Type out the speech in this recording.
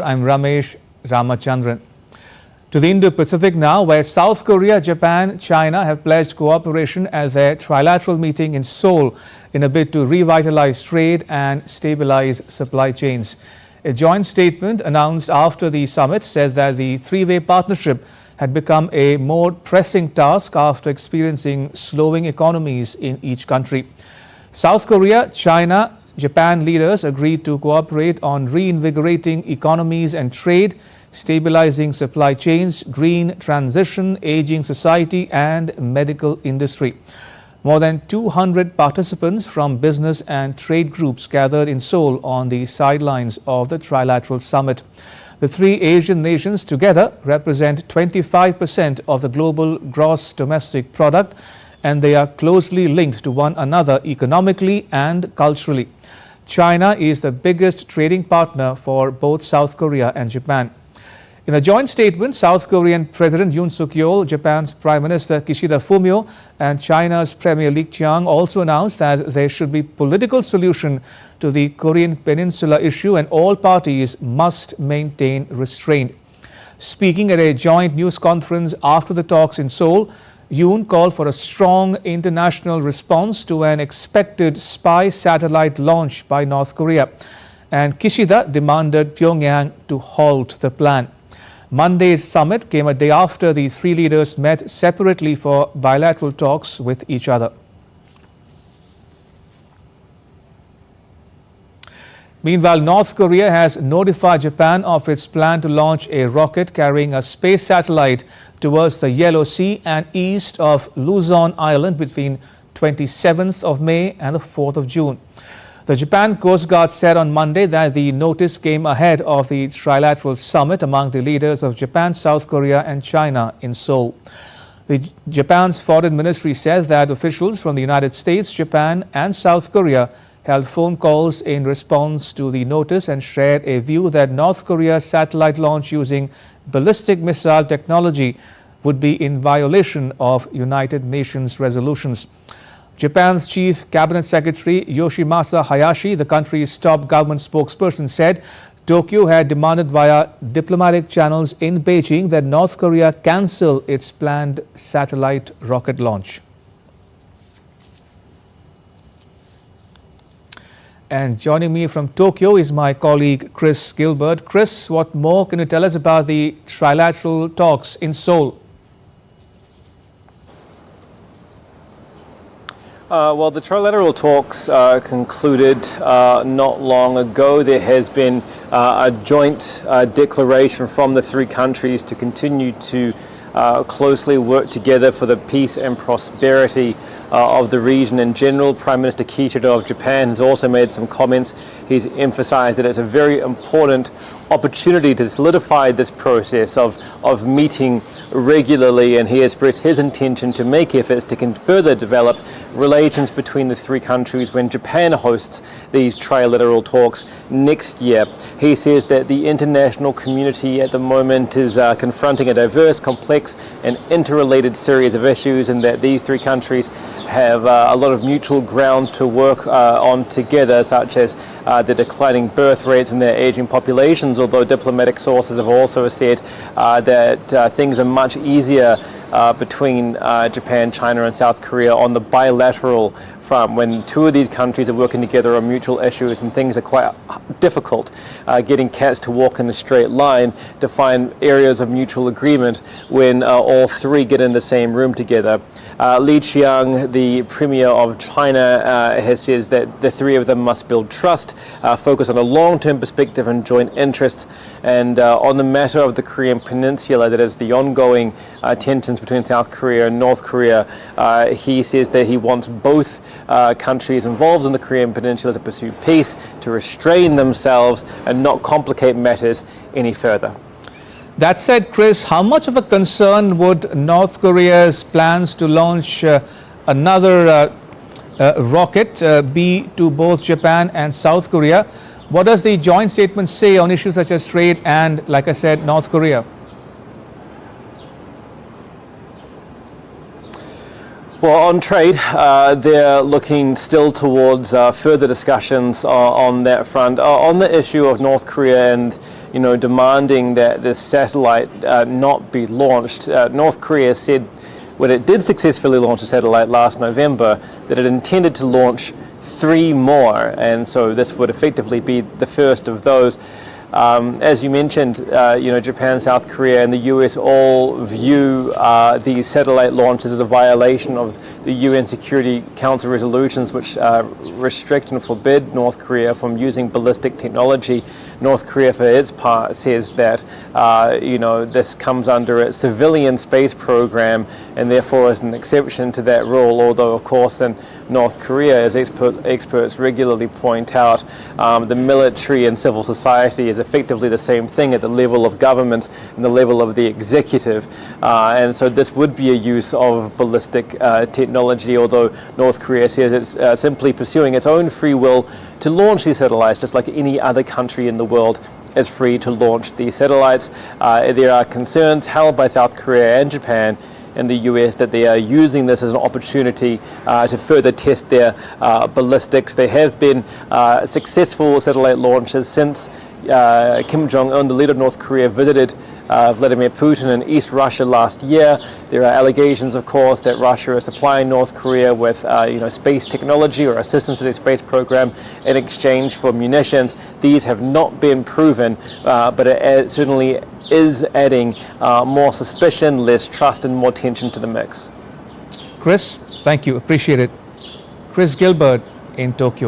I'm Ramesh Ramachandran. To the Indo-Pacific now, where South Korea, Japan, China have pledged cooperation at their trilateral meeting in Seoul in a bid to revitalize trade and stabilize supply chains. A joint statement announced after the summit says that the three-way partnership had become a more pressing task after experiencing slowing economies in each country. South Korea, China, Japan leaders agreed to cooperate on reinvigorating economies and trade, stabilizing supply chains, green transition, aging society and medical industry. More than 200 participants from business and trade groups gathered in Seoul on the sidelines of the Trilateral Summit. The three Asian nations together represent 25% of the global gross domestic product, and they are closely linked to one another economically and culturally. China is the biggest trading partner for both South Korea and Japan. In a joint statement, South Korean President Yoon Suk-yeol, Japan's Prime Minister Kishida Fumio and China's Premier Li Qiang also announced that there should be political solution to the Korean Peninsula issue and all parties must maintain restraint. Speaking at a joint news conference after the talks in Seoul, Yoon called for a strong international response to an expected spy satellite launch by North Korea, and Kishida demanded Pyongyang to halt the plan. Monday's summit came a day after the three leaders met separately for bilateral talks with each other. Meanwhile, North Korea has notified Japan of its plan to launch a rocket carrying a space satellite towards the Yellow Sea and east of Luzon Island between 27th of May and the 4th of June. The Japan Coast Guard said on Monday that the notice came ahead of the Trilateral Summit among the leaders of Japan, South Korea and China in Seoul. Japan's Foreign Ministry says that officials from the United States, Japan and South Korea held phone calls in response to the notice and shared a view that North Korea's satellite launch using ballistic missile technology would be in violation of United Nations resolutions. Japan's Chief Cabinet Secretary Yoshimasa Hayashi, the country's top government spokesperson, said Tokyo had demanded via diplomatic channels in Beijing that North Korea cancel its planned satellite rocket launch. And joining me from Tokyo is my colleague Chris Gilbert. Chris, what more can you tell us about the trilateral talks in Seoul? Well, the trilateral talks concluded not long ago. There has been a joint declaration from the three countries to continue to closely work together for the peace and prosperity of the region in general. Prime Minister Kishida of Japan has also made some comments. He's emphasized that it's a very important opportunity to solidify this process of meeting regularly, and he has expressed his intention to make efforts to further develop relations between the three countries when Japan hosts these trilateral talks next year. He says that the international community at the moment is confronting a diverse, complex and interrelated series of issues, and that these three countries have a lot of mutual ground to work on together, such as the declining birth rates and their aging populations, although diplomatic sources have also said that things are much easier between Japan, China and South Korea on the bilateral front when two of these countries are working together on mutual issues, and things are quite difficult getting cats to walk in a straight line to find areas of mutual agreement when all three get in the same room together. Li Qiang, the Premier of China, has said that the three of them must build trust, focus on a long-term perspective and joint interests, and on the matter of the Korean Peninsula, that is the ongoing tensions between South Korea and North Korea, he says that he wants both countries involved in the Korean Peninsula to pursue peace, to restrain themselves and not complicate matters any further. That said, Chris, how much of a concern would North Korea's plans to launch another rocket be to both Japan and South Korea? What does the joint statement say on issues such as trade and, like I said, North Korea? Well, on trade, they're looking still towards further discussions on that front. On the issue of North Korea and demanding that this satellite not be launched. North Korea said when it did successfully launch a satellite last November that it intended to launch 3 more, and so this would effectively be the first of those. As you mentioned, Japan, South Korea, and the US all view these satellite launches as a violation of the UN Security Council resolutions, which restrict and forbid North Korea from using ballistic technology. North Korea, for its part, says that this comes under its civilian space program and therefore is an exception to that rule. Although, of course, in North Korea, as experts regularly point out, the military and civil society is effectively the same thing at the level of government and the level of the executive. And so this would be a use of ballistic technology, although North Korea says it's simply pursuing its own free will to launch these satellites, just like any other country in the world is free to launch these satellites. There are concerns held by South Korea and Japan and the US that they are using this as an opportunity to further test their ballistics. There have been successful satellite launches since Kim Jong-un, the leader of North Korea, visited Vladimir Putin in East Russia last year. There are allegations, of course, that Russia is supplying North Korea with space technology or assistance to their space program in exchange for munitions. These have not been proven, but it certainly is adding more suspicion, less trust, and more tension to the mix. Chris, thank you. Appreciate it. Chris Gilbert in Tokyo.